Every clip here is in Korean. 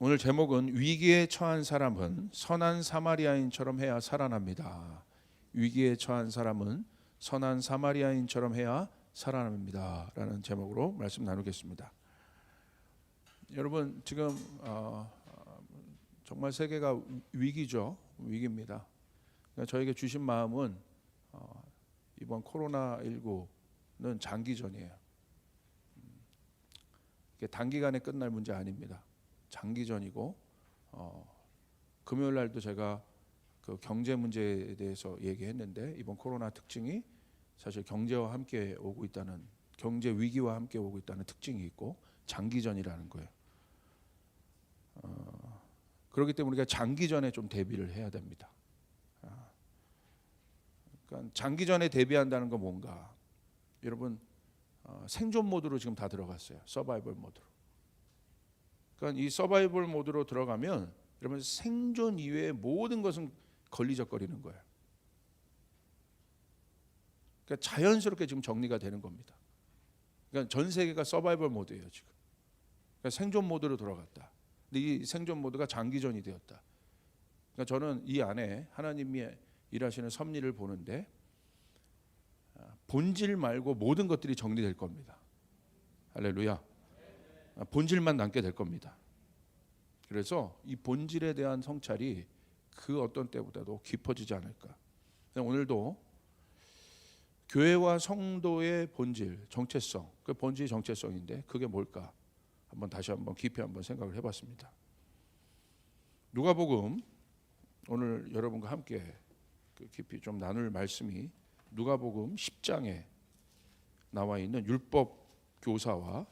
오늘 제목은 위기에 처한 사람은 선한 사마리아인처럼 해야 살아납니다. 위기에 처한 사람은 선한 사마리아인처럼 해야 살아납니다. 라는 제목으로 말씀 나누겠습니다. 여러분 지금 정말 세계가 위기죠. 위기입니다. 그러니까 저에게 주신 마음은 이번 코로나19는 장기전이에요. 이게 단기간에 끝날 문제 아닙니다. 장기전이고 금요일 날도 제가 그 경제 문제에 대해서 얘기했는데 이번 코로나 특징이 사실 경제와 함께 오고 있다는, 경제 위기와 함께 오고 있다는 특징이 있고 장기전이라는 거예요. 그렇기 때문에 우리가 장기전에 좀 대비를 해야 됩니다. 그러니까 장기전에 대비한다는 건 뭔가, 여러분 생존 모드로 지금 다 들어갔어요. 서바이벌 모드로. 그러니까 이 서바이벌 모드로 들어가면 여러분 생존 이외의 모든 것은 걸리적거리는 거예요. 그러니까 자연스럽게 지금 정리가 되는 겁니다. 그러니까 전 세계가 서바이벌 모드예요 지금. 그러니까 생존 모드로 들어갔다. 근데 이 생존 모드가 장기전이 되었다. 그러니까 저는 이 안에 하나님이 일하시는 섭리를 보는데 본질 말고 모든 것들이 정리될 겁니다. 할렐루야. 본질만 남게 될 겁니다. 그래서 이 본질에 대한 성찰이 그 어떤 때보다도 깊어지지 않을까. 오늘도 교회와 성도의 본질, 정체성, 그 본질이 정체성인데 그게 뭘까? 다시 한번 깊이 한번 생각을 해봤습니다. 누가복음, 오늘 여러분과 함께 깊이 좀 나눌 말씀이 누가복음 10장에 나와 있는 율법 교사와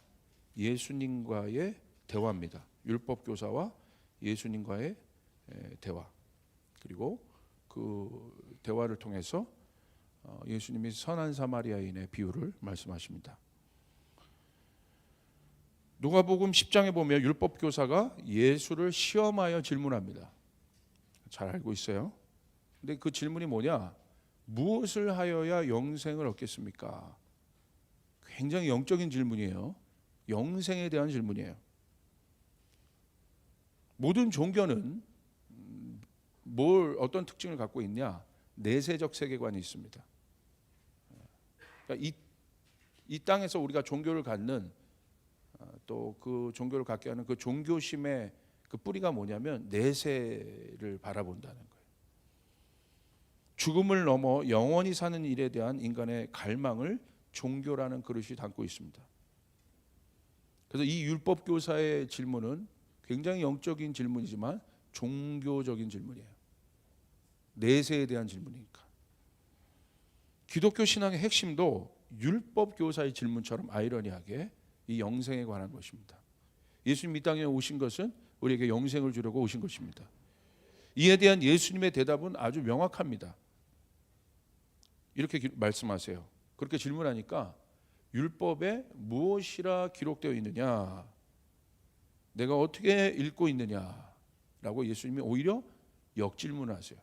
예수님과의 대화입니다. 율법 교사와 예수님과의 대화. 그리고 그 대화를 통해서 예수님이 선한 사마리아인의 비유를 말씀하십니다. 누가복음 10장에 보면 율법 교사가 예수를 시험하여 질문합니다. 잘 알고 있어요. 근데 그 질문이 뭐냐? 무엇을 하여야 영생을 얻겠습니까? 굉장히 영적인 질문이에요. 영생에 대한 질문이에요. 모든 종교는 어떤 특징을 갖고 있냐? 내세적 세계관이 있습니다. 그러니까 이 땅에서 우리가 종교를 갖는, 또 그 종교를 갖게 하는 그 종교심의 그 뿌리가 뭐냐면 내세를 바라본다는 거예요. 죽음을 넘어 영원히 사는 일에 대한 인간의 갈망을 종교라는 그릇이 담고 있습니다. 그래서 이 율법 교사의 질문은 굉장히 영적인 질문이지만 종교적인 질문이에요. 내세에 대한 질문이니까. 기독교 신앙의 핵심도 율법 교사의 질문처럼 아이러니하게 이 영생에 관한 것입니다. 예수님 이 땅에 오신 것은 우리에게 영생을 주려고 오신 것입니다. 이에 대한 예수님의 대답은 아주 명확합니다. 이렇게 말씀하세요. 그렇게 질문하니까 율법에 무엇이라 기록되어 있느냐, 내가 어떻게 읽고 있느냐라고 예수님이 오히려 역질문하세요.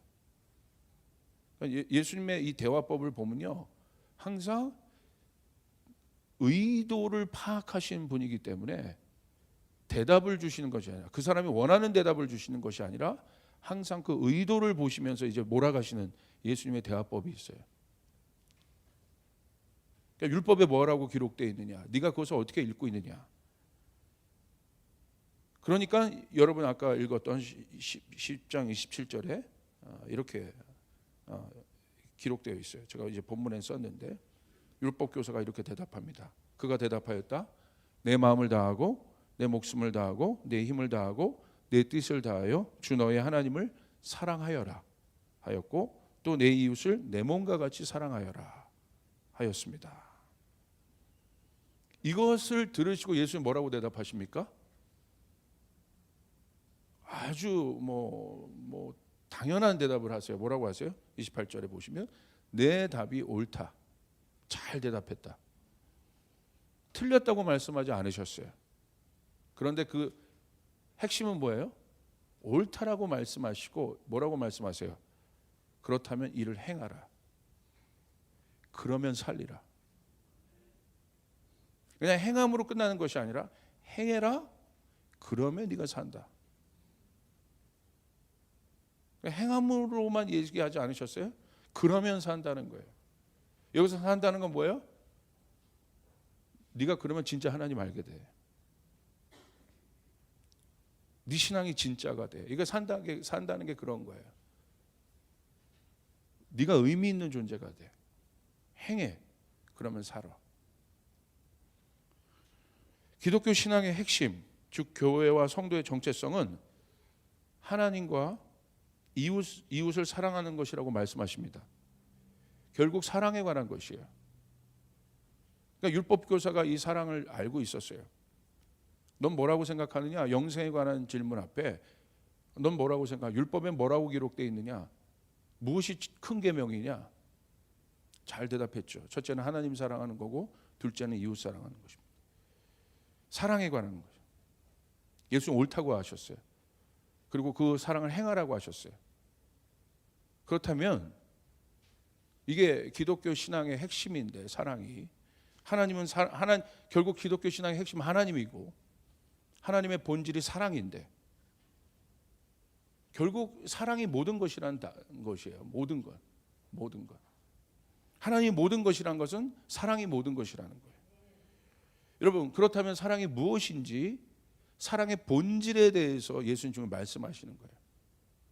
예수님의 이 대화법을 보면요, 항상 의도를 파악하시는 분이기 때문에 대답을 주시는 것이 아니라, 그 사람이 원하는 대답을 주시는 것이 아니라 항상 그 의도를 보시면서 이제 몰아가시는 예수님의 대화법이 있어요. 그러니까 율법에 뭐라고 기록되어 있느냐, 네가 그것을 어떻게 읽고 있느냐. 그러니까 여러분 아까 읽었던 10장 27절에 이렇게 기록되어 있어요. 제가 이제 본문에 썼는데 율법 교사가 이렇게 대답합니다. 그가 대답하였다. 내 마음을 다하고 내 목숨을 다하고 내 힘을 다하고 내 뜻을 다하여 주 너의 하나님을 사랑하여라 하였고, 또 내 이웃을 내 몸과 같이 사랑하여라 하였습니다. 이것을 들으시고 예수님 뭐라고 대답하십니까? 아주 당연한 대답을 하세요. 뭐라고 하세요? 28절에 보시면 내 답이 옳다. 잘 대답했다. 틀렸다고 말씀하지 않으셨어요. 그런데 그 핵심은 뭐예요? 옳다라고 말씀하시고 뭐라고 말씀하세요? 그렇다면 이를 행하라. 그러면 살리라. 그냥 행함으로 끝나는 것이 아니라 행해라. 그러면 네가 산다. 행함으로만 얘기하지 않으셨어요? 그러면 산다는 거예요. 여기서 산다는 건 뭐예요? 네가 그러면 진짜 하나님 알게 돼. 네 신앙이 진짜가 돼. 이거 산다는 게 그런 거예요. 네가 의미 있는 존재가 돼. 행해. 그러면 살아. 기독교 신앙의 핵심, 즉 교회와 성도의 정체성은 하나님과 이웃을 사랑하는 것이라고 말씀하십니다. 결국 사랑에 관한 것이에요. 그러니까 율법 교사가 이 사랑을 알고 있었어요. 넌 뭐라고 생각하느냐? 영생에 관한 질문 앞에 넌 뭐라고 생각하냐? 율법에 뭐라고 기록되어 있느냐? 무엇이 큰 계명이냐? 잘 대답했죠. 첫째는 하나님 사랑하는 거고 둘째는 이웃 사랑하는 것입니다. 사랑에 관한 거죠. 예수님 옳다고 하셨어요. 그리고 그 사랑을 행하라고 하셨어요. 그렇다면 이게 기독교 신앙의 핵심인데, 사랑이 하나님은 결국 기독교 신앙의 핵심은 하나님이고 하나님의 본질이 사랑인데, 결국 사랑이 모든 것이라는 것이에요. 모든 것. 하나님이 모든 것이란 것은 사랑이 모든 것이라는 거예요. 여러분, 그렇다면 사랑이 무엇인지, 사랑의 본질에 대해서 예수님 지금 말씀하시는 거예요.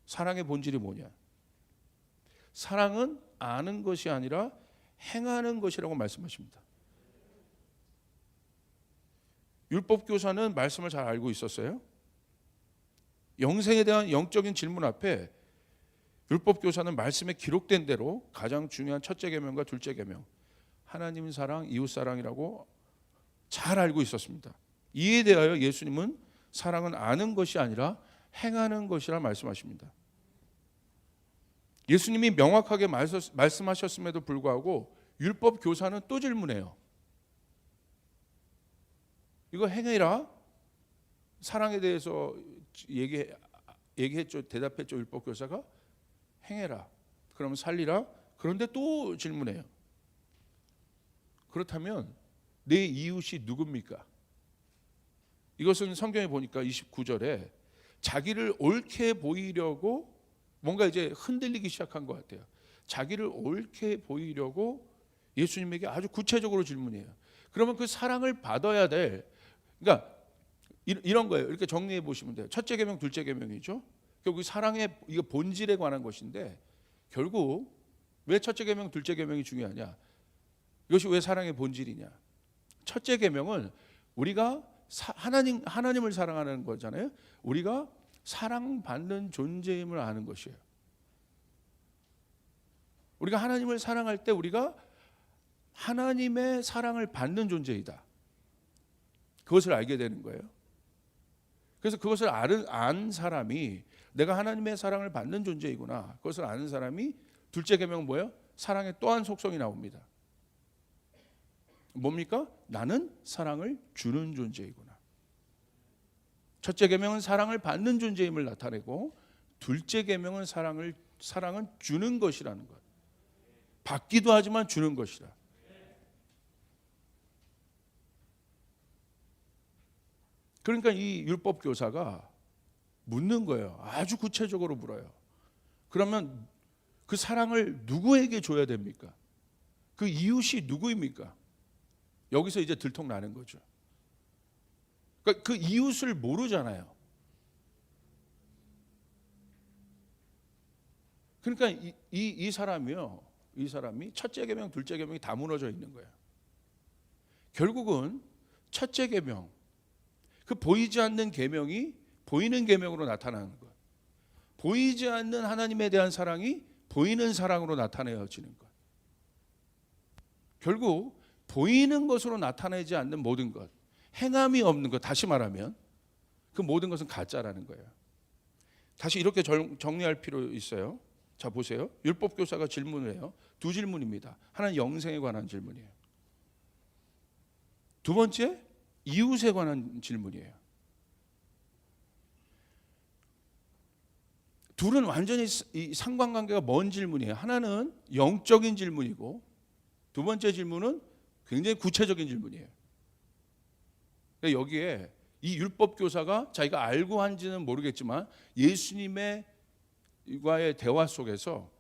사랑의 본질이 뭐냐? 사랑은 아는 것이 아니라 행하는 것이라고 말씀하십니다. 율법 교사는 말씀을 잘 알고 있었어요. 영생에 대한 영적인 질문 앞에 율법 교사는 말씀에 기록된 대로 가장 중요한 첫째 계명과 둘째 계명, 하나님 사랑, 이웃 사랑이라고 잘 알고 있었습니다. 이에 대하여 예수님은 사랑은 아는 것이 아니라 행하는 것이라 말씀하십니다. 예수님이 명확하게 말씀하셨음에도 불구하고 율법 교사는 또 질문해요. 이거 행해라. 사랑에 대해서 얘기했죠. 대답했죠. 율법 교사가 행해라. 그러면 살리라. 그런데 또 질문해요. 그렇다면 내 이웃이 누굽니까? 이것은 성경에 보니까 29절에 자기를 옳게 보이려고 뭔가 이제 흔들리기 시작한 것 같아요. 자기를 옳게 보이려고 예수님에게 아주 구체적으로 질문해요. 그러면 그 사랑을 받아야 될, 그러니까 이런 거예요. 이렇게 정리해 보시면 돼요. 첫째 계명, 둘째 계명이죠. 결국 사랑의 이거 본질에 관한 것인데, 결국 왜 첫째 계명, 둘째 계명이 중요하냐? 이것이 왜 사랑의 본질이냐? 첫째 계명은 우리가 하나님을 사랑하는 거잖아요. 우리가 사랑받는 존재임을 아는 것이에요. 우리가 하나님을 사랑할 때 우리가 하나님의 사랑을 받는 존재이다. 그것을 알게 되는 거예요. 그래서 그것을 안 사람이 내가 하나님의 사랑을 받는 존재이구나. 그것을 아는 사람이 둘째 계명은 뭐예요? 사랑의 또 한 속성이 나옵니다. 뭡니까? 나는 사랑을 주는 존재이구나. 첫째 계명은 사랑을 받는 존재임을 나타내고, 둘째 계명은 사랑은 주는 것이라는 것. 받기도 하지만 주는 것이라. 그러니까 이 율법 교사가 묻는 거예요. 아주 구체적으로 물어요. 그러면 그 사랑을 누구에게 줘야 됩니까? 그 이웃이 누구입니까? 여기서 이제 들통나는 거죠. 그러니까 그 이웃을 모르잖아요. 그러니까 이 사람이 첫째 계명, 둘째 계명이 다 무너져 있는 거예요. 결국은 첫째 계명, 그 보이지 않는 계명이 보이는 계명으로 나타나는 것. 보이지 않는 하나님에 대한 사랑이 보이는 사랑으로 나타내어지는 것. 결국 보이는 것으로 나타내지 않는 모든 것, 행함이 없는 것, 다시 말하면 그 모든 것은 가짜라는 거예요. 다시 이렇게 정리할 필요 있어요. 자, 보세요. 율법 교사가 질문을 해요. 두 질문입니다. 하나는 영생에 관한 질문이에요. 두 번째, 이웃에 관한 질문이에요. 둘은 완전히 이 상관관계가 먼 질문이에요. 하나는 영적인 질문이고, 두 번째 질문은 굉장히 구체적인 질문이에요. 그러니까 여기에 이 율법 교사가 자기가 알고 한지는 모르겠지만 예수님의 예수님과의 대화 속에서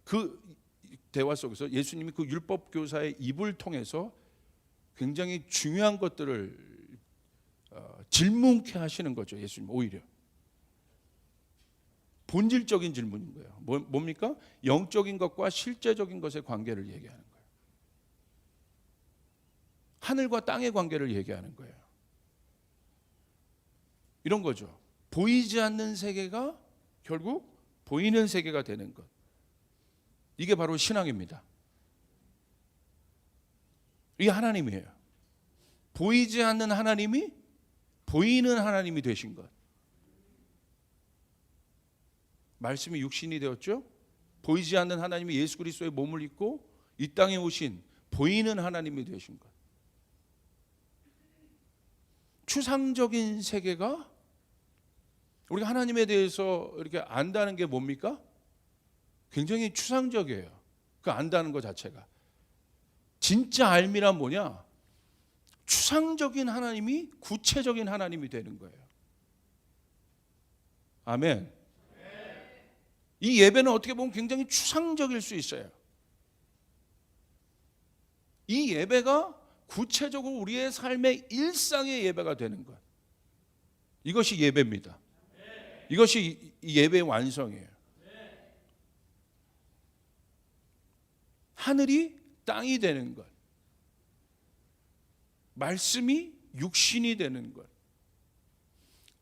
그 대화 속에서 예수님이 그 율법 교사의 입을 통해서 굉장히 중요한 것들을 질문케 하시는 거죠. 예수님 오히려 본질적인 질문인 거예요. 뭡니까? 영적인 것과 실제적인 것의 관계를 얘기하는 거예요. 하늘과 땅의 관계를 얘기하는 거예요. 이런 거죠. 보이지 않는 세계가 결국 보이는 세계가 되는 것. 이게 바로 신앙입니다. 이게 하나님이에요. 보이지 않는 하나님이 보이는 하나님이 되신 것. 말씀이 육신이 되었죠. 보이지 않는 하나님이 예수 그리스도의 몸을 입고 이 땅에 오신 보이는 하나님이 되신 것. 추상적인 세계가 우리가 하나님에 대해서 이렇게 안다는 게 뭡니까? 굉장히 추상적이에요. 그 안다는 것 자체가. 진짜 알미란 뭐냐? 추상적인 하나님이 구체적인 하나님이 되는 거예요. 아멘. 이 예배는 어떻게 보면 굉장히 추상적일 수 있어요. 이 예배가 구체적으로 우리의 삶의 일상의 예배가 되는 것. 이것이 예배입니다. 이것이 예배의 완성이에요. 하늘이 땅이 되는 것. 말씀이 육신이 되는 것.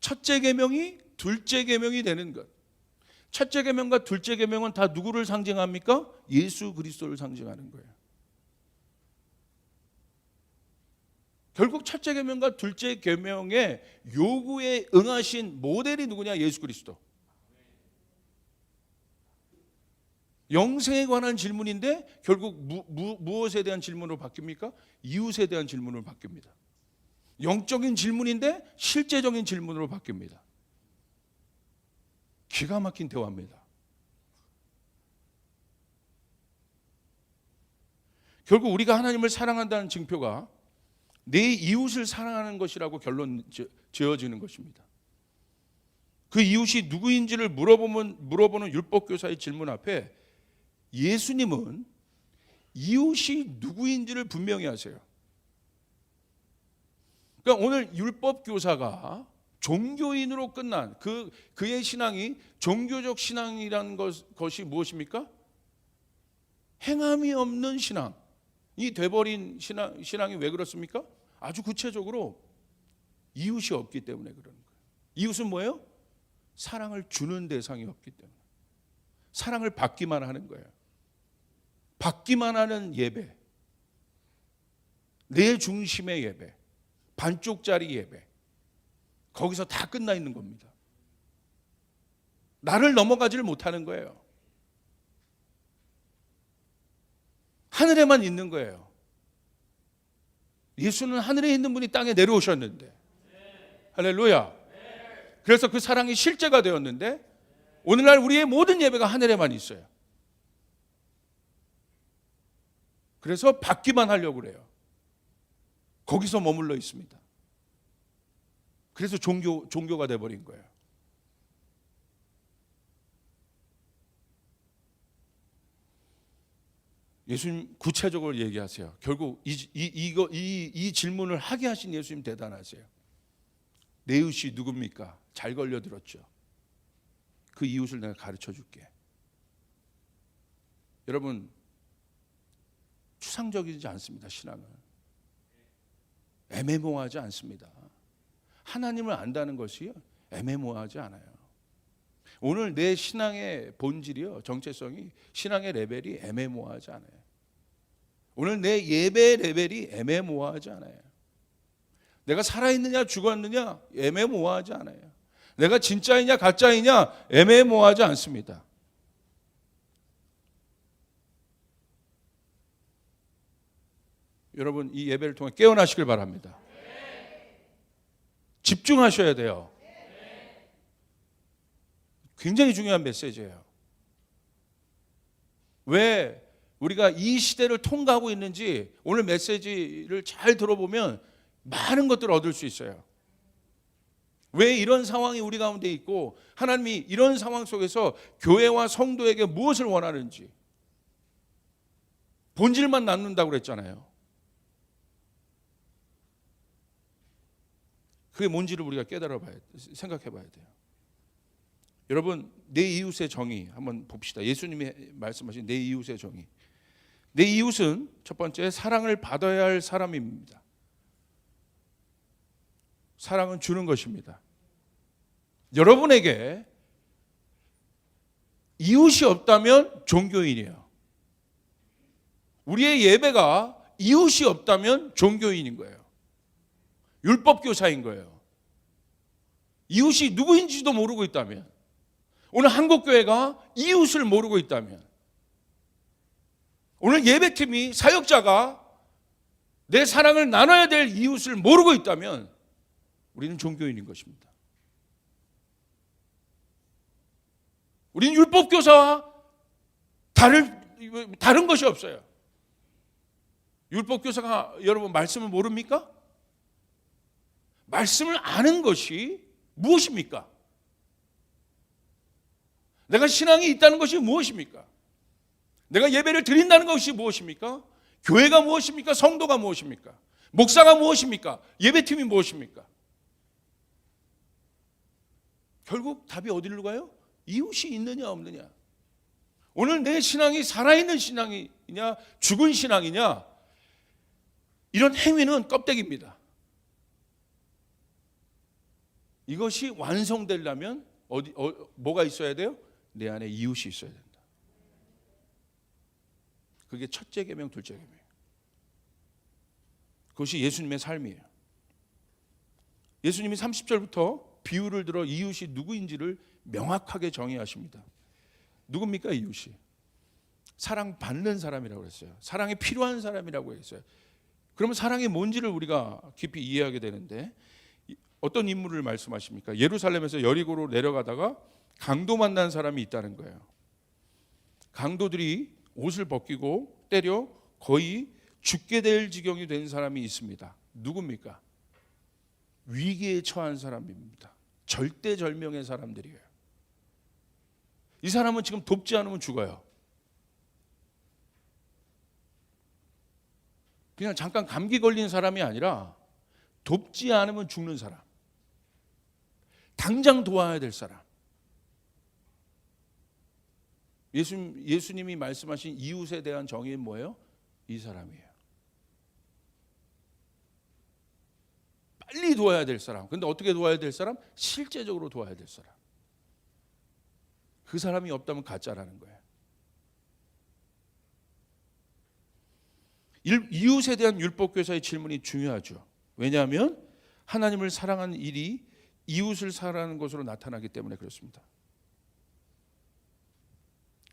첫째 계명이 둘째 계명이 되는 것. 첫째 계명과 둘째 계명은 다 누구를 상징합니까? 예수 그리스도를 상징하는 거예요. 결국 첫째 계명과 둘째 계명의 요구에 응하신 모델이 누구냐? 예수 그리스도. 영생에 관한 질문인데 결국 무엇에 대한 질문으로 바뀝니까? 이웃에 대한 질문으로 바뀝니다. 영적인 질문인데 실제적인 질문으로 바뀝니다. 기가 막힌 대화입니다. 결국 우리가 하나님을 사랑한다는 증표가 내 이웃을 사랑하는 것이라고 결론 지어지는 것입니다. 그 이웃이 누구인지를 물어보는 율법교사의 질문 앞에 예수님은 이웃이 누구인지를 분명히 하세요. 그러니까 오늘 율법교사가 종교인으로 끝난 그의 신앙이 종교적 신앙이라는 것이 무엇입니까? 행함이 없는 신앙이 돼버린 신앙이 왜 그렇습니까? 아주 구체적으로 이웃이 없기 때문에 그러는 거예요. 이웃은 뭐예요? 사랑을 주는 대상이 없기 때문에 사랑을 받기만 하는 거예요. 받기만 하는 예배, 내 중심의 예배, 반쪽짜리 예배, 거기서 다 끝나 있는 겁니다. 나를 넘어가지를 못하는 거예요. 하늘에만 있는 거예요. 예수는 하늘에 있는 분이 땅에 내려오셨는데, 할렐루야. 그래서 그 사랑이 실제가 되었는데 오늘날 우리의 모든 예배가 하늘에만 있어요. 그래서 받기만 하려고 그래요. 거기서 머물러 있습니다. 그래서 종교가 돼버린 거예요. 예수님 구체적으로 얘기하세요. 결국 이 질문을 하게 하신 예수님 대단하세요. 내 이웃이 누굽니까? 잘 걸려들었죠. 그 이웃을 내가 가르쳐 줄게. 여러분, 추상적이지 않습니다. 신앙은 애매모호하지 않습니다. 하나님을 안다는 것이 애매모호하지 않아요. 오늘 내 신앙의 본질이요, 정체성이, 신앙의 레벨이 애매모호하지 않아요. 오늘 내 예배 레벨이 애매모호하지 않아요. 내가 살아있느냐 죽었느냐 애매모호하지 않아요. 내가 진짜이냐 가짜이냐 애매모호하지 않습니다. 여러분, 이 예배를 통해 깨어나시길 바랍니다. 집중하셔야 돼요. 굉장히 중요한 메시지예요. 왜 우리가 이 시대를 통과하고 있는지 오늘 메시지를 잘 들어보면 많은 것들을 얻을 수 있어요. 왜 이런 상황이 우리 가운데 있고 하나님이 이런 상황 속에서 교회와 성도에게 무엇을 원하는지 본질만 남는다고 그랬잖아요. 그게 뭔지를 우리가 생각해 봐야 돼요. 여러분, 내 이웃의 정의 한번 봅시다. 예수님이 말씀하신 내 이웃의 정의. 내 이웃은 첫 번째 사랑을 받아야 할 사람입니다. 사랑은 주는 것입니다. 여러분에게 이웃이 없다면 종교인이에요. 우리의 예배가 이웃이 없다면 종교인인 거예요. 율법교사인 거예요. 이웃이 누구인지도 모르고 있다면, 오늘 한국교회가 이웃을 모르고 있다면, 오늘 예배팀이 사역자가 내 사랑을 나눠야 될 이웃을 모르고 있다면 우리는 종교인인 것입니다. 우리는 율법교사와 다른 것이 없어요. 율법교사가 여러분 말씀을 모릅니까? 말씀을 아는 것이 무엇입니까? 내가 신앙이 있다는 것이 무엇입니까? 내가 예배를 드린다는 것이 무엇입니까? 교회가 무엇입니까? 성도가 무엇입니까? 목사가 무엇입니까? 예배팀이 무엇입니까? 결국 답이 어디로 가요? 이웃이 있느냐 없느냐. 오늘 내 신앙이 살아있는 신앙이냐 죽은 신앙이냐, 이런 행위는 껍데기입니다. 이것이 완성되려면 뭐가 있어야 돼요? 내 안에 이웃이 있어야 된다. 그게 첫째 계명, 둘째 계명. 그것이 예수님의 삶이에요. 예수님이 30절부터 비유를 들어 이웃이 누구인지를 명확하게 정의하십니다. 누굽니까 이웃이? 사랑받는 사람이라고 했어요. 사랑이 필요한 사람이라고 했어요. 그러면 사랑이 뭔지를 우리가 깊이 이해하게 되는데, 어떤 인물을 말씀하십니까? 예루살렘에서 여리고로 내려가다가 강도 만난 사람이 있다는 거예요. 강도들이 옷을 벗기고 때려 거의 죽게 될 지경이 된 사람이 있습니다. 누굽니까? 위기에 처한 사람입니다. 절대절명의 사람들이에요. 이 사람은 지금 돕지 않으면 죽어요. 그냥 잠깐 감기 걸린 사람이 아니라 돕지 않으면 죽는 사람. 당장 도와야 될 사람. 예수님이 말씀하신 이웃에 대한 정의는 뭐예요? 이 사람이에요. 빨리 도와야 될 사람. 근데 어떻게 도와야 될 사람? 실제적으로 도와야 될 사람. 그 사람이 없다면 가짜라는 거예요. 이웃에 대한 율법교사의 질문이 중요하죠. 왜냐하면 하나님을 사랑하는 일이 이웃을 사랑하는 것으로 나타나기 때문에 그렇습니다.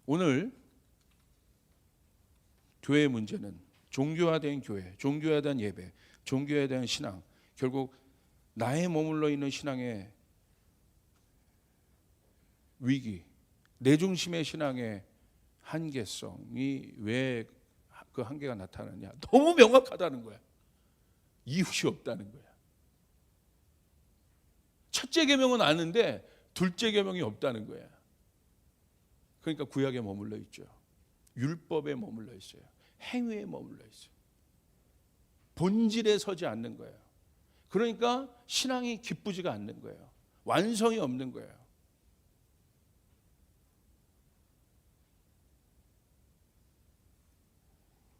오늘 교회의 문제는 종교화된 교회, 종교화된 예배, 종교에 대한 신앙, 결국 나에 머물러 있는 신앙의 위기, 내 중심의 신앙의 한계성이 왜 그 한계가 나타나냐? 너무 명확하다는 거야. 이웃이 없다는 거야. 첫째 계명은 아는데 둘째 계명이 없다는 거야. 그러니까 구약에 머물러 있죠. 율법에 머물러 있어요. 행위에 머물러 있어요. 본질에 서지 않는 거예요. 그러니까 신앙이 기쁘지가 않는 거예요. 완성이 없는 거예요.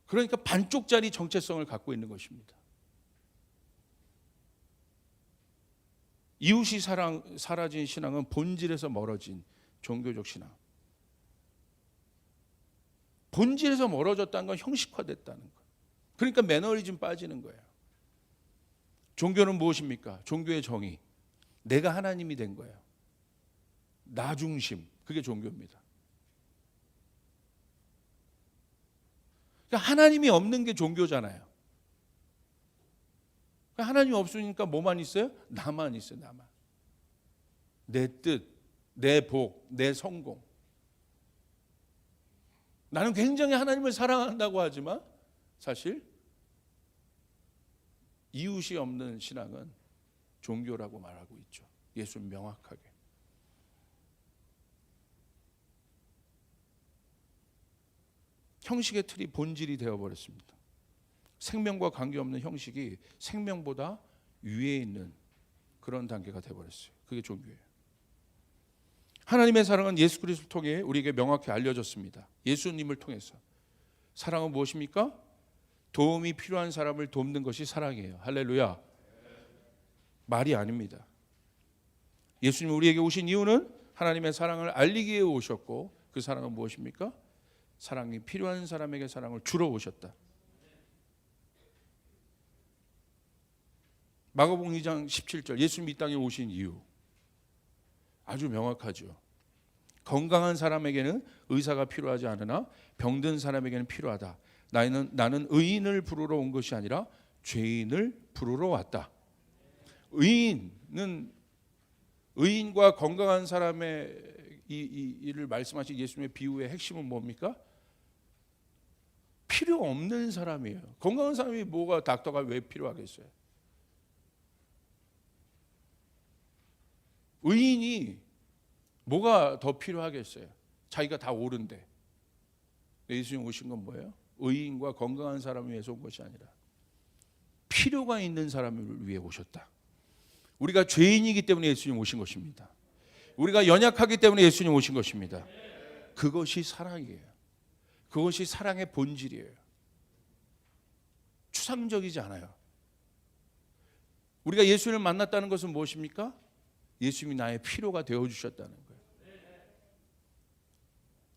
그러니까 반쪽짜리 정체성을 갖고 있는 것입니다. 이웃이 사라진 신앙은 본질에서 멀어진 종교적 신앙. 본질에서 멀어졌다는 건 형식화됐다는 거예요. 그러니까 매너리즘 빠지는 거예요. 종교는 무엇입니까? 종교의 정의. 내가 하나님이 된 거예요. 나 중심. 그게 종교입니다. 그러니까 하나님이 없는 게 종교잖아요. 그러니까 하나님이 없으니까 뭐만 있어요? 나만 있어요. 나만. 내 뜻, 내 복, 내 성공. 나는 굉장히 하나님을 사랑한다고 하지만 사실 이웃이 없는 신앙은 종교라고 말하고 있죠. 예수는 명확하게. 형식의 틀이 본질이 되어버렸습니다. 생명과 관계없는 형식이 생명보다 위에 있는 그런 단계가 되어버렸어요. 그게 종교예요. 하나님의 사랑은 예수 그리스도를 통해 우리에게 명확히 알려졌습니다. 예수님을 통해서. 사랑은 무엇입니까? 도움이 필요한 사람을 돕는 것이 사랑이에요. 할렐루야. 말이 아닙니다. 예수님 우리에게 오신 이유는 하나님의 사랑을 알리기 위해 오셨고, 그 사랑은 무엇입니까? 사랑이 필요한 사람에게 사랑을 주러 오셨다. 마가복음 2장 17절, 예수님이 이 땅에 오신 이유 아주 명확하죠. 건강한 사람에게는 의사가 필요하지 않으나 병든 사람에게는 필요하다. 나는 의인을 부르러 온 것이 아니라 죄인을 부르러 왔다. 의인과 건강한 사람의 이를 말씀하신 예수님의 비유의 핵심은 뭡니까? 필요 없는 사람이에요. 건강한 사람이 뭐가 닥터가 왜 필요하겠어요? 의인이 뭐가 더 필요하겠어요? 자기가 다 옳은데. 예수님 오신 건 뭐예요? 의인과 건강한 사람을 위해서 온 것이 아니라 필요가 있는 사람을 위해 오셨다. 우리가 죄인이기 때문에 예수님 오신 것입니다. 우리가 연약하기 때문에 예수님 오신 것입니다. 그것이 사랑이에요. 그것이 사랑의 본질이에요. 추상적이지 않아요. 우리가 예수님을 만났다는 것은 무엇입니까? 예수님이 나의 필요가 되어주셨다는 거예요.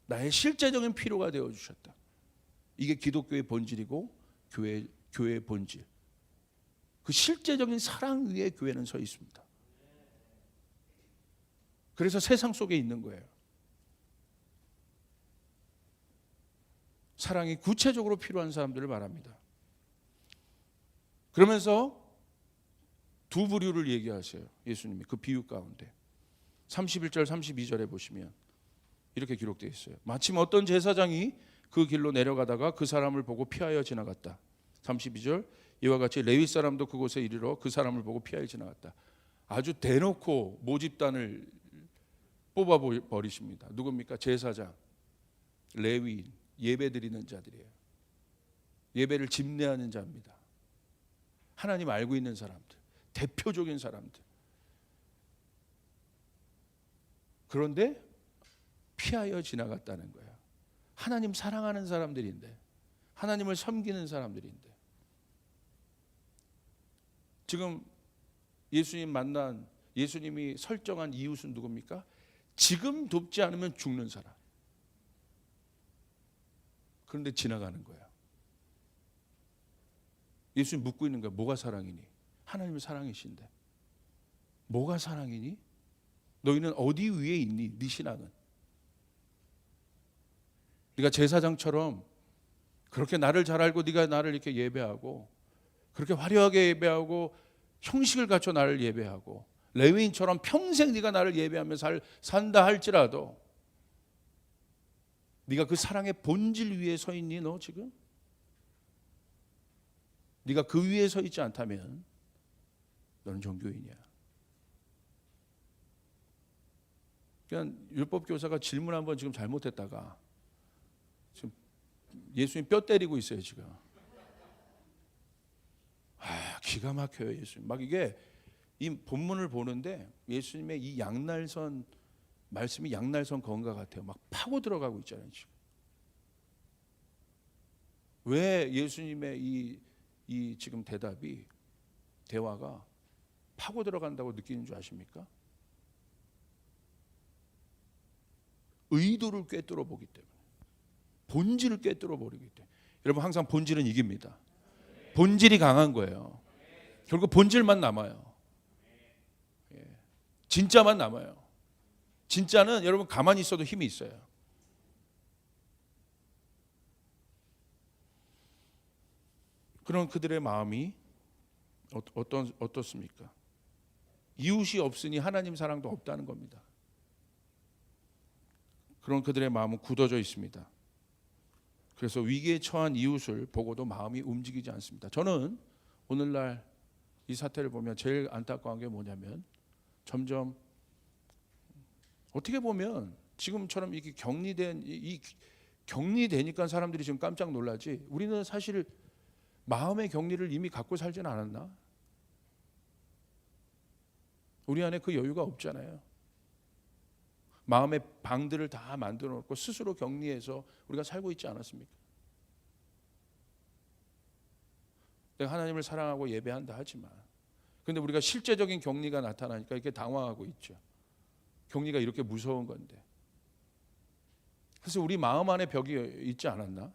나의 실제적인 필요가 되어주셨다. 이게 기독교의 본질이고 교회의 본질. 그 실제적인 사랑 위에 교회는 서 있습니다. 그래서 세상 속에 있는 거예요. 사랑이 구체적으로 필요한 사람들을 말합니다. 그러면서 두 부류를 얘기하세요. 예수님이 그 비유 가운데 31절 32절에 보시면 이렇게 기록되어 있어요. 마침 어떤 제사장이 그 길로 내려가다가 그 사람을 보고 피하여 지나갔다. 32절, 이와 같이 레위 사람도 그곳에 이르러 그 사람을 보고 피하여 지나갔다. 아주 대놓고 모집단을 뽑아버리십니다. 누굽니까? 제사장, 레위인, 예배드리는 자들이에요. 예배를 집례하는 자입니다. 하나님 알고 있는 사람들, 대표적인 사람들. 그런데 피하여 지나갔다는 거예요. 하나님 사랑하는 사람들인데, 하나님을 섬기는 사람들인데. 지금 예수님이 설정한 이웃은 누굽니까? 지금 돕지 않으면 죽는 사람. 그런데 지나가는 거예요. 예수님 묻고 있는 거예요. 뭐가 사랑이니? 하나님의 사랑이신데. 뭐가 사랑이니? 너희는 어디 위에 있니? 네 신앙은. 네가 제사장처럼 그렇게 나를 잘 알고 네가 나를 이렇게 예배하고 그렇게 화려하게 예배하고 형식을 갖춰 나를 예배하고 레위인처럼 평생 네가 나를 예배하며 산다 할지라도 네가 그 사랑의 본질 위에 서 있니? 너 지금? 네가 그 위에 서 있지 않다면 너는 종교인이야. 그냥 율법 교사가 질문 한번 지금 잘못했다가 지금 예수님 뼈 때리고 있어요 지금. 기가 막혀요 예수님. 막 이게 이 본문을 보는데 예수님의 이 양날선 말씀이 양날선 건과 같아요. 막 파고 들어가고 있잖아요 지금. 왜 예수님의 이 지금 대화가 파고 들어간다고 느끼는 줄 아십니까? 의도를 꿰뚫어 보기 때문에, 본질을 꿰뚫어 버리기 때문에. 여러분 항상 본질은 이깁니다. 본질이 강한 거예요. 결국 본질만 남아요. 진짜만 남아요. 진짜는 여러분 가만히 있어도 힘이 있어요. 그런 그들의 마음이 어떻습니까? 이웃이 없으니 하나님 사랑도 없다는 겁니다. 그런 그들의 마음은 굳어져 있습니다. 그래서 위기에 처한 이웃을 보고도 마음이 움직이지 않습니다. 저는 오늘날 이 사태를 보면 제일 안타까운 게 뭐냐면 점점 어떻게 보면 지금처럼 이게 격리되니까 사람들이 지금 깜짝 놀라지, 우리는 사실 마음의 격리를 이미 갖고 살지는 않았나? 우리 안에 그 여유가 없잖아요. 마음의 방들을 다 만들어 놓고 스스로 격리해서 우리가 살고 있지 않았습니까? 내가 하나님을 사랑하고 예배한다 하지만, 근데 우리가 실제적인 격리가 나타나니까 이렇게 당황하고 있죠. 격리가 이렇게 무서운 건데. 그래서 우리 마음 안에 벽이 있지 않았나?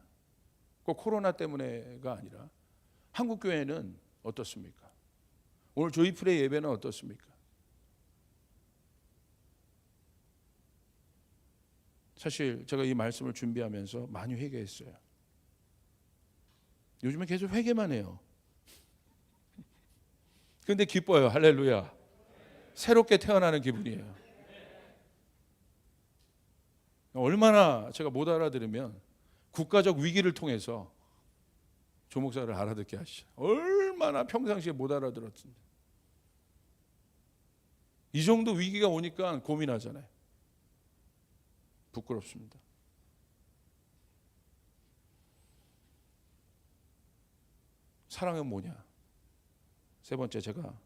꼭 코로나 때문에가 아니라 한국 교회는 어떻습니까? 오늘 조이풀의 예배는 어떻습니까? 사실 제가 이 말씀을 준비하면서 많이 회개했어요. 요즘에 계속 회개만 해요. 근데 기뻐요. 할렐루야. 새롭게 태어나는 기분이에요. 얼마나 제가 못 알아들으면 국가적 위기를 통해서 조 목사를 알아듣게 하시죠. 얼마나 평상시에 못 알아들었는데. 이 정도 위기가 오니까 고민하잖아요. 부끄럽습니다. 사랑은 뭐냐? 세 번째, 제가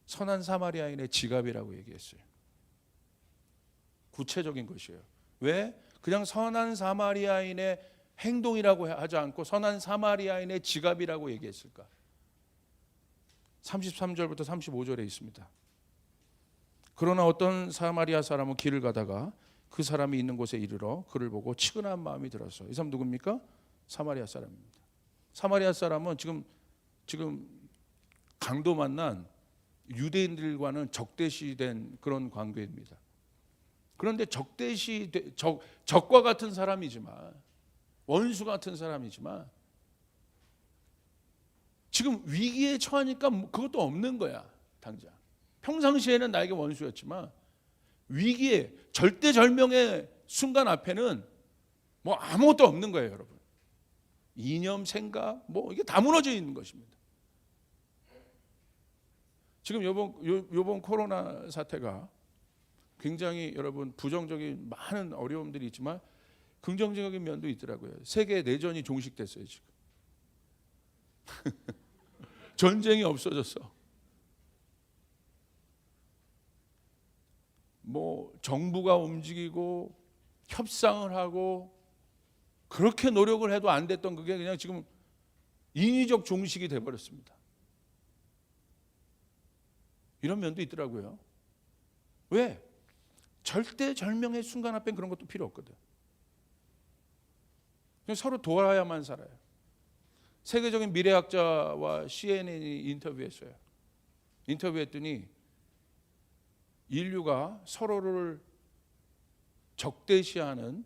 선한 사마리아인의 지갑이라고 얘기했어요. 구체적인 것이에요. 왜? 그냥 선한 사마리아인의 행동이라고 하지 않고 선한 사마리아인의 지갑이라고 얘기했을까? 33절부터 35절에 있습니다. 그러나 어떤 사마리아 사람은 길을 가다가 그 사람이 있는 곳에 이르러 그를 보고 치근한 마음이 들어서, 이 사람 누굽니까? 사마리아 사람입니다. 사마리아 사람은 지금 강도 만난 유대인들과는 적대시된 그런 관계입니다. 그런데 적과 같은 사람이지만, 원수 같은 사람이지만 지금 위기에 처하니까 그것도 없는 거야. 당장 평상시에는 나에게 원수였지만 위기에 절대절명의 순간 앞에는 뭐 아무것도 없는 거예요, 여러분. 이념, 생각, 뭐 이게 다 무너져 있는 것입니다. 지금 요번 코로나 사태가 굉장히 여러분 부정적인 많은 어려움들이 있지만 긍정적인 면도 있더라고요. 세계 내전이 종식됐어요, 지금. 전쟁이 없어졌어. 뭐 정부가 움직이고 협상을 하고 그렇게 노력을 해도 안 됐던 그게 그냥 지금 인위적 종식이 돼버렸습니다. 이런 면도 있더라고요. 왜? 절대절명의 순간 앞엔 그런 것도 필요 없거든. 그냥 서로 도와야만 살아요. 세계적인 미래학자와 CNN이 인터뷰했어요. 인터뷰했더니 인류가 서로를 적대시하는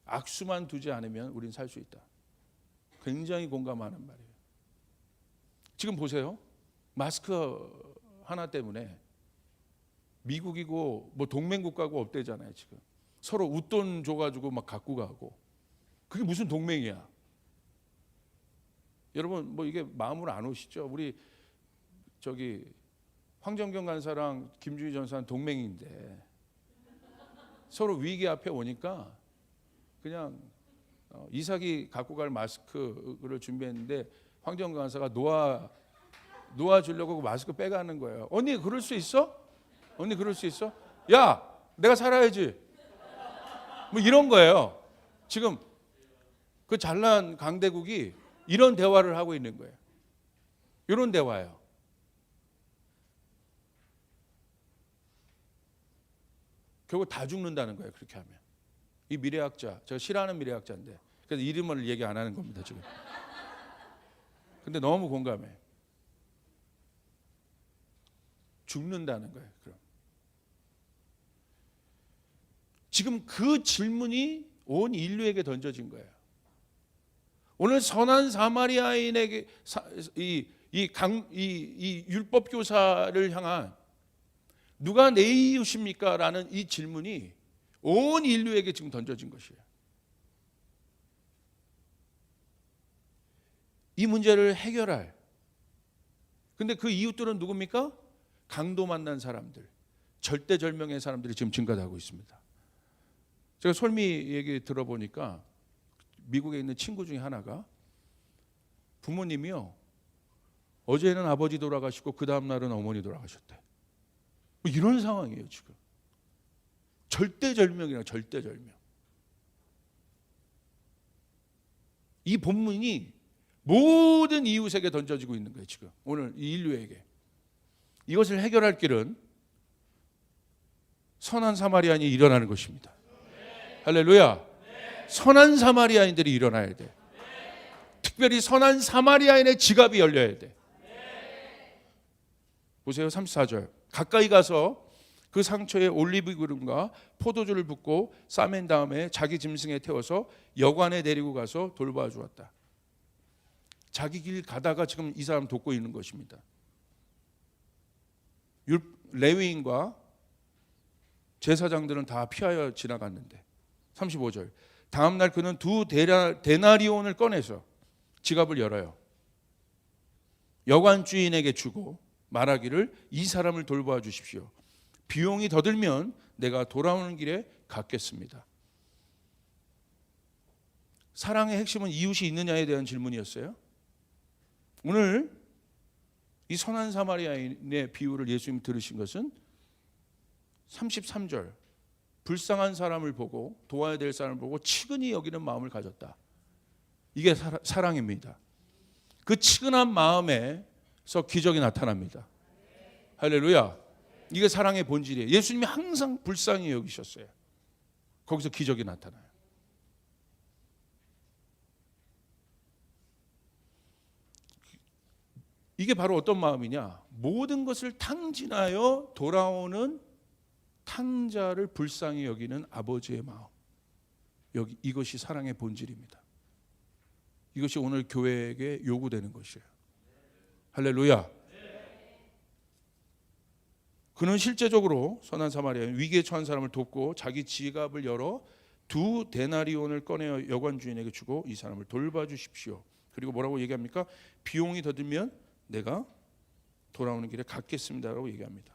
악수만 두지 않으면 우린 살 수 있다. 굉장히 공감하는 말이에요. 지금 보세요. 마스크 하나 때문에 미국이고 뭐 동맹국가고 없대잖아요. 지금 서로 웃돈 줘가지고 막 갖고 가고, 그게 무슨 동맹이야? 여러분 뭐 이게 마음으로 안 오시죠? 우리 저기 황정경 간사랑 김주희 전사는 동맹인데 서로 위기 앞에 오니까 그냥 이삭이 갖고 갈 마스크를 준비했는데 황정경 간사가 놓아 주려고 마스크 빼가는 거예요. 언니 그럴 수 있어? 언니 그럴 수 있어? 야, 내가 살아야지. 뭐 이런 거예요. 지금 그 잘난 강대국이 이런 대화를 하고 있는 거예요. 이런 대화예요. 결국 다 죽는다는 거예요, 그렇게 하면. 이 미래학자, 제가 싫어하는 미래학자인데, 그래서 이름을 얘기 안 하는 겁니다, 지금. 근데 너무 공감해. 죽는다는 거예요, 그럼. 지금 그 질문이 온 인류에게 던져진 거예요. 오늘 선한 사마리아인에게 이 율법 교사를 향한 누가 내 이웃입니까? 라는 이 질문이 온 인류에게 지금 던져진 것이에요. 이 문제를 해결할, 근데 그 이웃들은 누굽니까? 강도 만난 사람들, 절대절명의 사람들이 지금 증가하고 있습니다. 제가 솔미 얘기 들어보니까 미국에 있는 친구 중에 하나가 부모님이요, 어제는 아버지 돌아가시고 그 다음 날은 어머니 돌아가셨대. 뭐 이런 상황이에요 지금. 절대절명이라 절대절명. 이 본문이 모든 이웃에게 던져지고 있는 거예요 지금. 오늘 이 인류에게. 이것을 해결할 길은 선한 사마리아인이 일어나는 것입니다. 할렐루야. 선한 사마리아인들이 일어나야 돼. 특별히 선한 사마리아인의 지갑이 열려야 돼. 보세요. 34절. 가까이 가서 그 상처에 올리브 기름과 포도주를 붓고 싸맨 다음에 자기 짐승에 태워서 여관에 데리고 가서 돌봐 주었다. 자기 길 가다가 지금 이 사람 돕고 있는 것입니다. 레위인과 제사장들은 다 피하여 지나갔는데 35절. 다음 날 그는 두 데나리온을 꺼내서 지갑을 열어요. 여관 주인에게 주고 말하기를 이 사람을 돌보아 주십시오. 비용이 더 들면 내가 돌아오는 길에 갚겠습니다. 사랑의 핵심은 이웃이 있느냐에 대한 질문이었어요. 오늘 이 선한 사마리아인의 비유를 예수님이 들으신 것은 33절. 불쌍한 사람을 보고 도와야 될 사람을 보고 치근히 여기는 마음을 가졌다. 이게 사랑입니다. 그 치근한 마음에서 기적이 나타납니다. 할렐루야. 이게 사랑의 본질이에요. 예수님이 항상 불쌍히 여기셨어요. 거기서 기적이 나타나요. 이게 바로 어떤 마음이냐? 모든 것을 탕진하여 돌아오는 탕자를 불쌍히 여기는 아버지의 마음. 이것이 사랑의 본질입니다. 이것이 오늘 교회에게 요구되는 것이에요. 할렐루야. 그는 실제적으로 선한 사마리아인 위기에 처한 사람을 돕고 자기 지갑을 열어 두 데나리온을 꺼내어 여관 주인에게 주고 이 사람을 돌봐 주십시오. 그리고 뭐라고 얘기합니까? 비용이 더 들면 내가 돌아오는 길에 갚겠습니다라고 얘기합니다.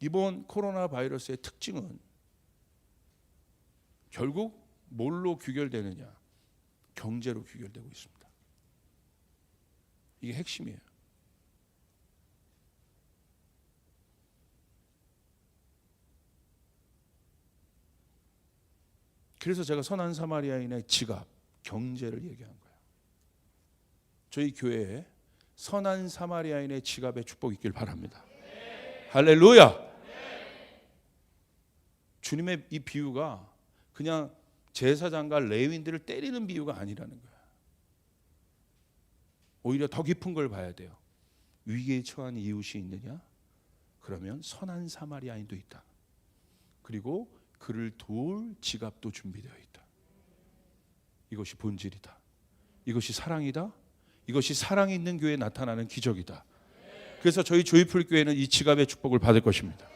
이번 코로나 바이러스의 특징은 결국 뭘로 귀결되느냐? 경제로 귀결되고 있습니다. 이게 핵심이에요. 그래서 제가 선한 사마리아인의 지갑, 경제를 얘기한 거예요. 저희 교회에 선한 사마리아인의 지갑의 축복이 있길 바랍니다. 할렐루야. 주님의 이 비유가 그냥 제사장과 레위인들을 때리는 비유가 아니라는 거예요. 오히려 더 깊은 걸 봐야 돼요. 위기에 처한 이웃이 있느냐? 그러면 선한 사마리아인도 있다. 그리고 그를 도울 지갑도 준비되어 있다. 이것이 본질이다. 이것이 사랑이다. 이것이 사랑이 있는 교회에 나타나는 기적이다. 그래서 저희 조이풀 교회는 이 지갑의 축복을 받을 것입니다.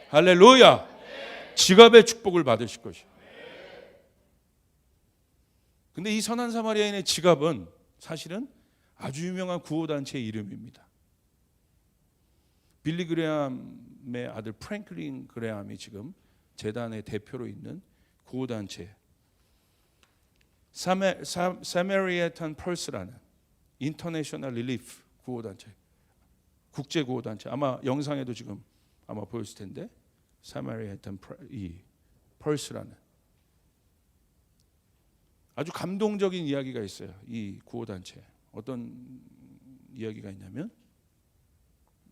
할렐루야. 지갑의 축복을 받으실 것이에요. 근데 이 선한 사마리아인의 지갑은 사실은 아주 유명한 구호단체의 이름입니다. 빌리 그레함의 아들 프랭클린 그레함이 지금 재단의 대표로 있는 구호단체 사마리아탄 펄스라는 인터내셔널 릴리프 구호단체, 국제 구호단체. 아마 영상에도 지금 아마 보였을 텐데 사마리아탄 펄스라는 아주 감동적인 이야기가 있어요. 이 구호단체 어떤 이야기가 있냐면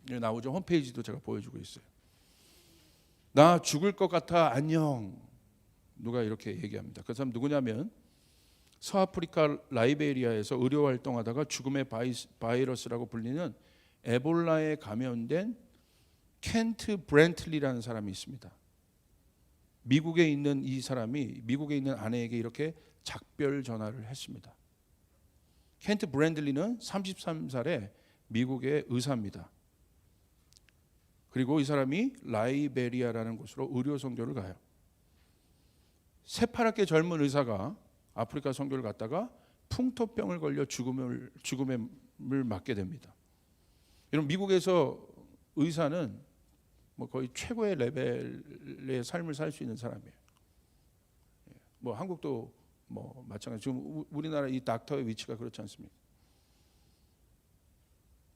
여기 나오죠. 홈페이지도 제가 보여주고 있어요. 나 죽을 것 같아 안녕. 누가 이렇게 얘기합니다. 그 사람 누구냐면 서아프리카 라이베리아에서 의료 활동하다가 죽음의 바이러스라고 불리는 에볼라에 감염된 켄트 브렌틀리라는 사람이 있습니다. 미국에 있는 이 사람이 미국에 있는 아내에게 이렇게 작별 전화를 했습니다. 켄트 브렌틀리는 33살의 미국의 의사입니다. 그리고 이 사람이 라이베리아라는 곳으로 의료 선교를 가요. 새파랗게 젊은 의사가 아프리카 선교를 갔다가 풍토병을 걸려 죽음을 맞게 됩니다. 여러분 미국에서 의사는 뭐 거의 최고의 레벨의 삶을 살 수 있는 사람이에요. 뭐 한국도 뭐 마찬가지. 지금 우리나라 이 닥터의 위치가 그렇지 않습니까?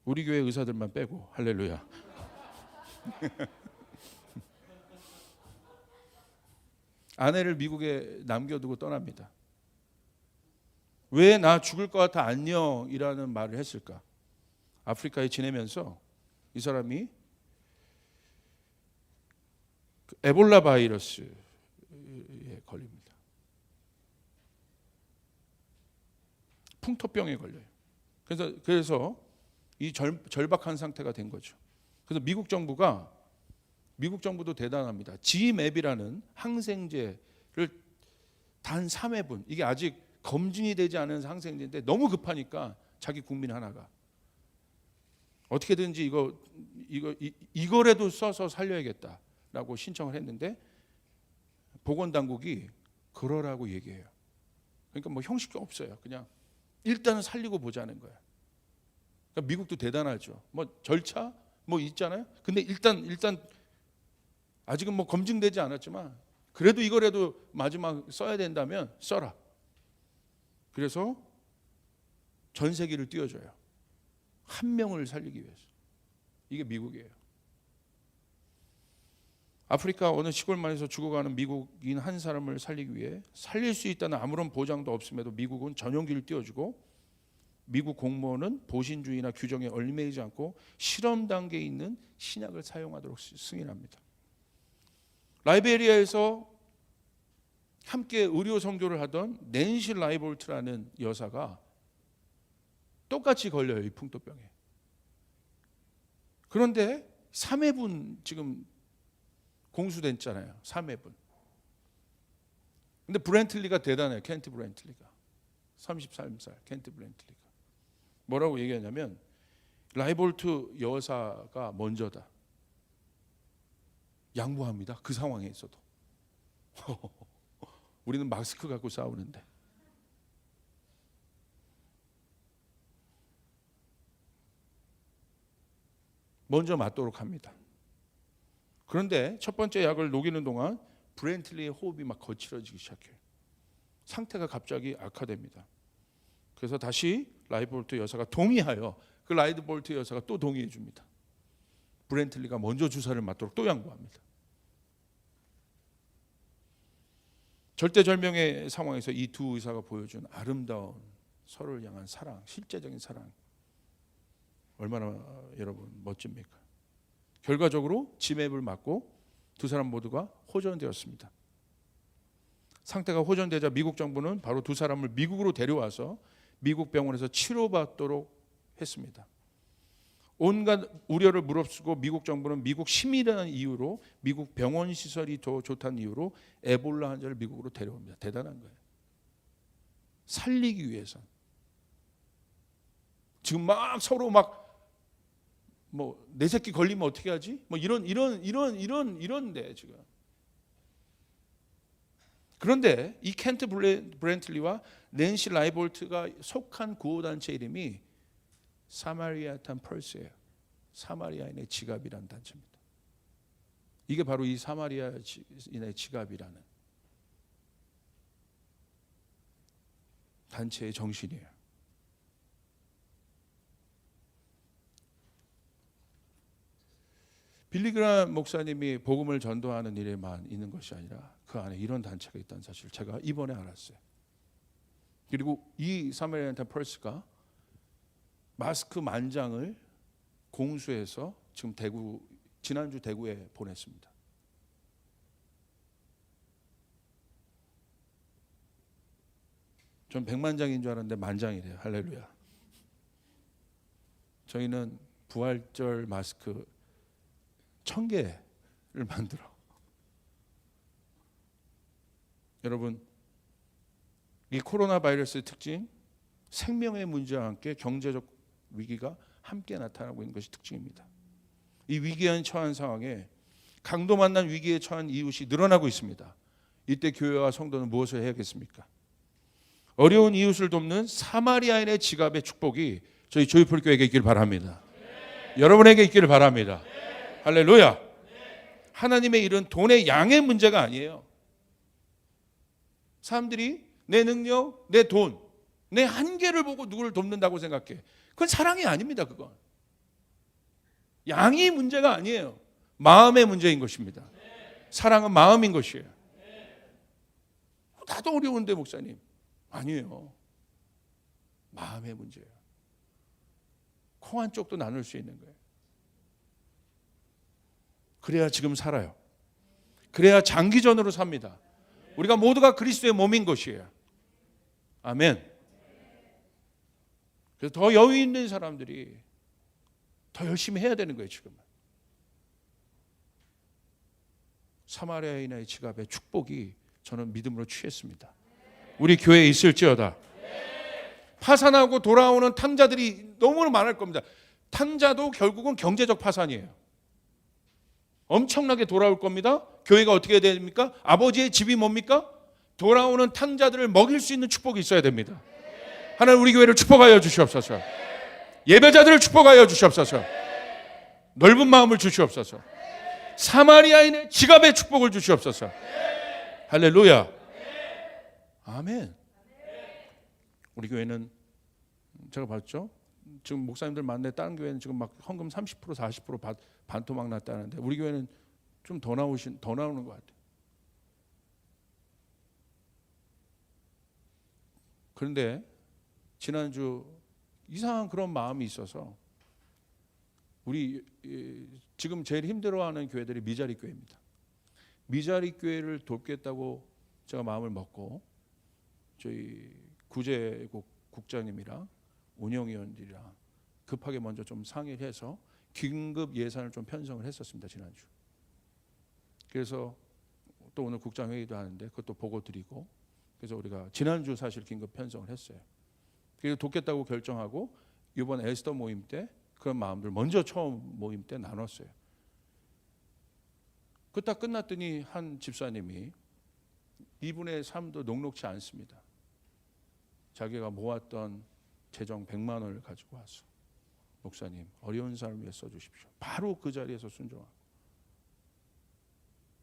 우리 교회 의사들만 빼고 할렐루야. 아내를 미국에 남겨두고 떠납니다. 왜 나 죽을 것 같아 안녕이라는 말을 했을까? 아프리카에 지내면서 이 사람이 에볼라 바이러스에 걸립니다. 풍토병에 걸려요. 그래서 이 절박한 상태가 된 거죠. 그래서 미국 정부도 대단합니다. GMAB이라는 항생제를 단 3회분, 이게 아직 검증이 되지 않은 항생제인데 너무 급하니까 자기 국민 하나가 어떻게든지 이거라도 써서 살려야겠다라고 신청을 했는데 보건당국이 그러라고 얘기해요. 그러니까 뭐 형식이 없어요. 그냥 일단은 살리고 보자는 거야. 그러니까 미국도 대단하죠. 뭐 절차 뭐 있잖아요. 근데 일단 아직은 뭐 검증되지 않았지만 그래도 이거라도 마지막 써야 된다면 써라. 그래서 전세기를 띄워줘요. 한 명을 살리기 위해서. 이게 미국이에요. 아프리카 어느 시골마을에서 죽어가는 미국인 한 사람을 살리기 위해 살릴 수 있다는 아무런 보장도 없음에도 미국은 전용기를 띄워주고 미국 공무원은 보신주의나 규정에 얽매이지 않고 실험 단계에 있는 신약을 사용하도록 승인합니다. 라이베리아에서 함께 의료 선교를 하던 낸시 라이볼트라는 여사가 똑같이 걸려요, 이 풍토병에. 그런데 3회분 지금 공수됐잖아요. 3회분. 근데 브렌틀리가 대단해요. 켄트 브렌틀리가. 33살 켄트 브렌틀리가. 뭐라고 얘기하냐면 라이볼트 여사가 먼저다. 양보합니다. 그 상황에서도. 우리는 마스크 갖고 싸우는데. 먼저 맞도록 합니다. 그런데 첫 번째 약을 녹이는 동안 브렌틀리의 호흡이 막 거칠어지기 시작해요. 상태가 갑자기 악화됩니다. 그래서 다시 라이볼트 여사가 동의하여 그 라이볼트 여사가 또 동의해 줍니다. 브렌틀리가 먼저 주사를 맞도록 또 양보합니다. 절대절명의 상황에서 이 두 의사가 보여준 아름다운 서로를 향한 사랑, 실제적인 사랑, 얼마나 여러분 멋집니까? 결과적으로 지맵을 맞고 두 사람 모두가 호전되었습니다. 상태가 호전되자 미국 정부는 바로 두 사람을 미국으로 데려와서 미국 병원에서 치료받도록 했습니다. 온갖 우려를 무릅쓰고 미국 정부는 미국 시민이라는 이유로, 미국 병원 시설이 더 좋다는 이유로 에볼라 환자를 미국으로 데려옵니다. 대단한 거예요. 살리기 위해서. 지금 막 서로 막 뭐 내 새끼 걸리면 어떻게 하지? 뭐 이런데 지금. 그런데 이 켄트 브렌틀리와 낸시 라이볼트가 속한 구호단체 이름이 사마리아탄 펄스예요. 사마리아인의 지갑이라는 단체입니다. 이게 바로 이 사마리아인의 지갑이라는 단체의 정신이에요. 빌리그람 목사님이 복음을 전도하는 일에만 있는 것이 아니라 그 안에 이런 단체가 있다는 사실을 제가 이번에 알았어요. 그리고 이 사마리아탄 펄스가 마스크 10,000장을 공수해서 지금 지난주 대구에 보냈습니다. 전 100만 장인 줄 알았는데 10,000장이래요. 할렐루야. 저희는 부활절 마스크 1,000개를 만들어. 여러분, 이 코로나 바이러스의 특징, 생명의 문제와 함께 경제적 위기가 함께 나타나고 있는 것이 특징입니다. 이 위기에 처한 상황에 강도 만난 위기에 처한 이웃이 늘어나고 있습니다. 이때 교회와 성도는 무엇을 해야겠습니까? 어려운 이웃을 돕는 사마리아인의 지갑의 축복이 저희 조이풀 교회에게 있길 바랍니다. 여러분에게 있기를 바랍니다. 할렐루야. 하나님의 일은 돈의 양의 문제가 아니에요. 사람들이 내 능력, 내 돈, 내 한계를 보고 누구를 돕는다고 생각해. 그건 사랑이 아닙니다. 그건 양이 문제가 아니에요. 마음의 문제인 것입니다. 사랑은 마음인 것이에요. 나도 어려운데 목사님. 아니에요. 마음의 문제예요. 콩 한 쪽도 나눌 수 있는 거예요. 그래야 지금 살아요. 그래야 장기전으로 삽니다. 우리가 모두가 그리스도의 몸인 것이에요. 아멘. 그래서 더 여유 있는 사람들이 더 열심히 해야 되는 거예요. 지금은. 사마리아인의 지갑의 축복이 저는 믿음으로 취했습니다. 우리 교회에 있을지어다. 파산하고 돌아오는 탕자들이 너무 많을 겁니다. 탕자도 결국은 경제적 파산이에요. 엄청나게 돌아올 겁니다. 교회가 어떻게 해야 됩니까? 아버지의 집이 뭡니까? 돌아오는 탕자들을 먹일 수 있는 축복이 있어야 됩니다. 하나님 우리 교회를 축복하여 주시옵소서. 예배자들을 축복하여 주시옵소서. 넓은 마음을 주시옵소서. 사마리아인의 지갑의 축복을 주시옵소서. 할렐루야. 아멘. 우리 교회는 제가 봤죠? 지금 목사님들 많은데 다른 교회는 지금 막 헌금 30% 40% 반토막 났다는데 우리 교회는 좀 더 나오는 것 같아요. 그런데 지난주 이상한 그런 마음이 있어서 우리 지금 제일 힘들어하는 교회들이 미자리 교회입니다. 미자리 교회를 돕겠다고 제가 마음을 먹고 저희 구제국 국장님이랑 운영위원들이랑 급하게 먼저 좀 상의를 해서 긴급 예산을 좀 편성을 했었습니다. 지난주. 그래서 또 오늘 국장회의도 하는데 그것도 보고 드리고 그래서 우리가 지난주 사실 긴급 편성을 했어요. 그래서 돕겠다고 결정하고 이번 에스더 모임 때 그런 마음들 먼저 처음 모임 때 나눴어요. 그 딱 끝났더니 한 집사님이 이분의 삶도 녹록치 않습니다. 자기가 모았던 재정 100만 원을 가지고 와서 목사님 어려운 사람을 위해 써주십시오. 바로 그 자리에서 순종하고.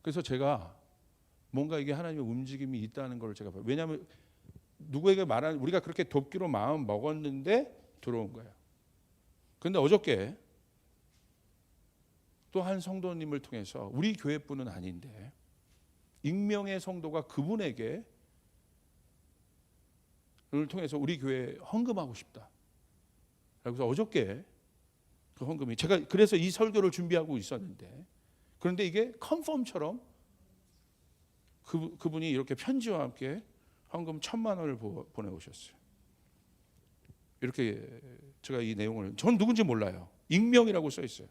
그래서 제가 뭔가 이게 하나님의 움직임이 있다는 걸 제가 봐요. 왜냐하면 누구에게 말하는 우리가 그렇게 돕기로 마음 먹었는데 들어온 거예요. 그런데 어저께 또 한 성도님을 통해서 우리 교회뿐은 아닌데 익명의 성도가 그분에게 를 통해서 우리 교회에 헌금하고 싶다. 그래서 어저께 그 헌금이 제가 그래서 이 설교를 준비하고 있었는데 그런데 이게 컨펌처럼 그분이 이렇게 편지와 함께 헌금 1,000만 원을 보내오셨어요. 이렇게 제가 이 내용을 전 누군지 몰라요. 익명이라고 써 있어요.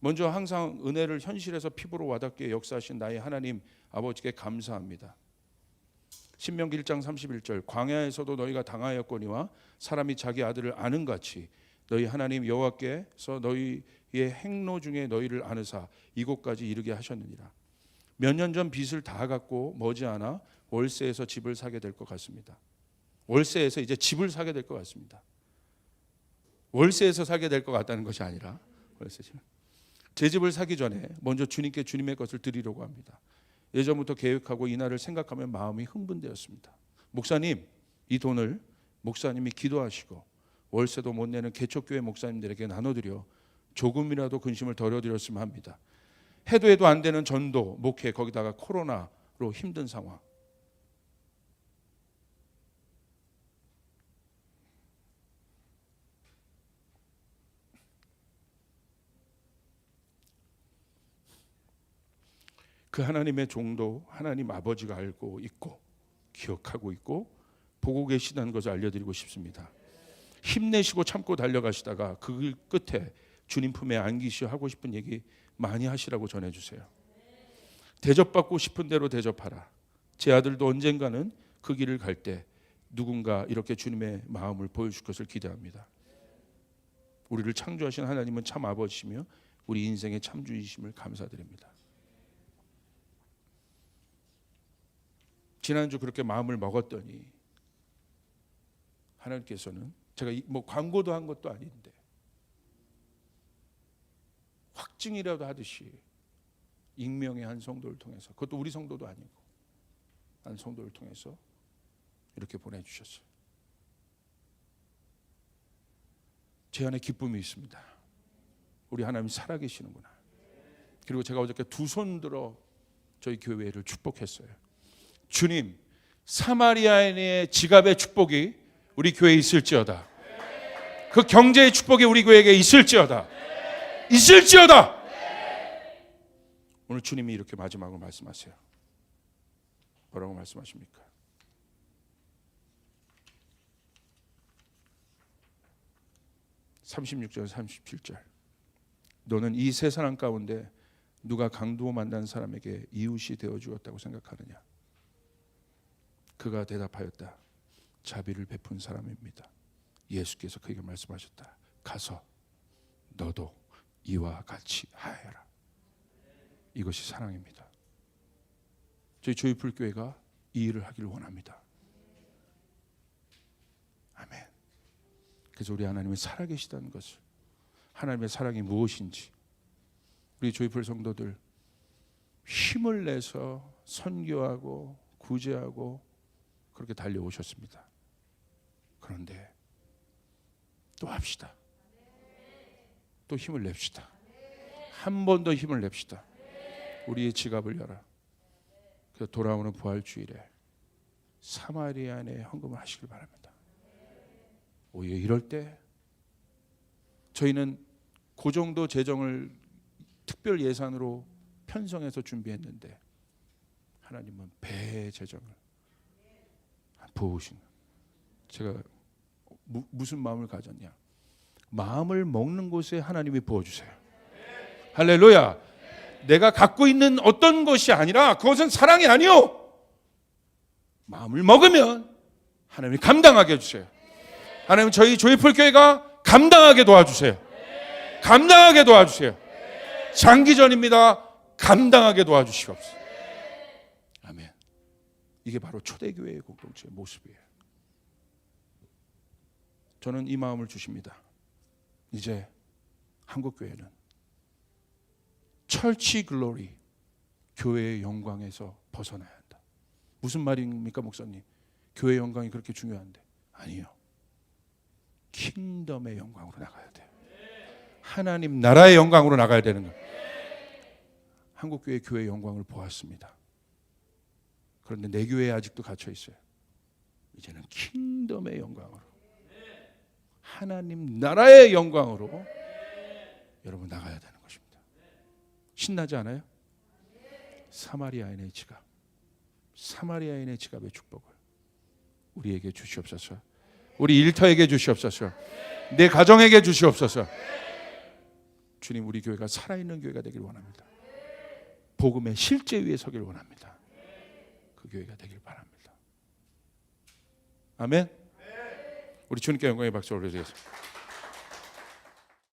먼저 항상 은혜를 현실에서 피부로 와닿게 역사하신 나의 하나님 아버지께 감사합니다. 신명기 1장 31절 광야에서도 너희가 당하였거니와 사람이 자기 아들을 아는 같이 너희 하나님 여호와께서 너희의 행로 중에 너희를 아느사 이곳까지 이르게 하셨느니라. 몇 년 전 빚을 다 갚고 머지않아 월세에서 집을 사게 될 것 같습니다. 월세에서 이제 집을 사게 될 것 같습니다. 월세에서 사게 될 것 같다는 것이 아니라 월세 집. 제 집을 사기 전에 먼저 주님께 주님의 것을 드리려고 합니다. 예전부터 계획하고 이 날을 생각하면 마음이 흥분되었습니다. 목사님, 이 돈을 목사님이 기도하시고 월세도 못 내는 개척교회 목사님들에게 나눠드려 조금이라도 근심을 덜어드렸으면 합니다. 해도 해도 안 되는 전도, 목회, 거기다가 코로나로 힘든 상황. 그 하나님의 종도 하나님 아버지가 알고 있고 기억하고 있고 보고 계시다는 것을 알려드리고 싶습니다. 힘내시고 참고 달려가시다가 그 끝에 주님 품에 안기시어 하고 싶은 얘기 많이 하시라고 전해주세요. 대접받고 싶은 대로 대접하라. 제 아들도 언젠가는 그 길을 갈 때 누군가 이렇게 주님의 마음을 보여줄 것을 기대합니다. 우리를 창조하신 하나님은 참 아버지시며 우리 인생의 참주이심을 감사드립니다. 지난주 그렇게 마음을 먹었더니 하나님께서는 제가 뭐 광고도 한 것도 아닌데 확증이라도 하듯이 익명의 한 성도를 통해서, 그것도 우리 성도도 아니고 한 성도를 통해서 이렇게 보내주셨어요. 제 안에 기쁨이 있습니다. 우리 하나님 살아계시는구나. 그리고 제가 어저께 두 손 들어 저희 교회를 축복했어요. 주님, 사마리아인의 지갑의 축복이 우리 교회에 있을지어다. 그 경제의 축복이 우리 교회에게 있을지어다. 오늘 주님이 이렇게 마지막으로 말씀하세요. 뭐라고 말씀하십니까? 36절 37절. 너는 이 세 사람 가운데 누가 강도 만난 사람에게 이웃이 되어 주었다고 생각하느냐? 그가 대답하였다. 자비를 베푼 사람입니다. 예수께서 그에게 말씀하셨다. 가서 너도 이와 같이 하여라. 이것이 사랑입니다. 저희 조이풀교회가 이 일을 하기를 원합니다. 아멘. 그래서 우리 하나님이 살아계시다는 것을, 하나님의 사랑이 무엇인지 우리 조이풀 성도들 힘을 내서 선교하고 구제하고 그렇게 달려오셨습니다. 그런데 또 합시다. 또 힘을 냅시다. 한 번 더 힘을 냅시다. 우리의 지갑을 열어. 그래서 돌아오는 부활주일에 사마리아인의 헌금을 하시길 바랍니다. 오히려 이럴 때 저희는 그 정도 재정을 특별 예산으로 편성해서 준비했는데 하나님은 배의 재정을 부으신. 제가 무슨 마음을 가졌냐? 마음을 먹는 곳에 하나님이 부어주세요. 할렐루야. 내가 갖고 있는 어떤 것이 아니라 그것은 사랑이 아니요, 마음을 먹으면 하나님이 감당하게 해주세요. 하나님, 저희 조이풀교회가 감당하게 도와주세요. 감당하게 도와주세요. 장기전입니다. 감당하게 도와주시옵소서. 아멘. 이게 바로 초대교회의 공동체의 모습이에요. 저는 이 마음을 주십니다. 이제 한국교회는 철치 글로리, 교회의 영광에서 벗어나야 한다. 무슨 말입니까, 목사님? 교회의 영광이 그렇게 중요한데. 아니요. 킹덤의 영광으로 나가야 돼요. 하나님 나라의 영광으로 나가야 되는 거예요. 한국교회 교회의 영광을 보았습니다. 그런데 내 교회에 아직도 갇혀 있어요. 이제는 킹덤의 영광으로, 하나님 나라의 영광으로 여러분 나가야 되는 것입니다. 신나지 않아요? 사마리아인의 지갑, 사마리아인의 지갑의 축복을 우리에게 주시옵소서. 우리 일터에게 주시옵소서. 내 가정에게 주시옵소서. 주님, 우리 교회가 살아있는 교회가 되길 원합니다. 복음의 실제 위에 서길 원합니다. 그 교회가 되길 바랍니다. 아멘. 우리 주님께 영광의 박수 올려드리겠습니다.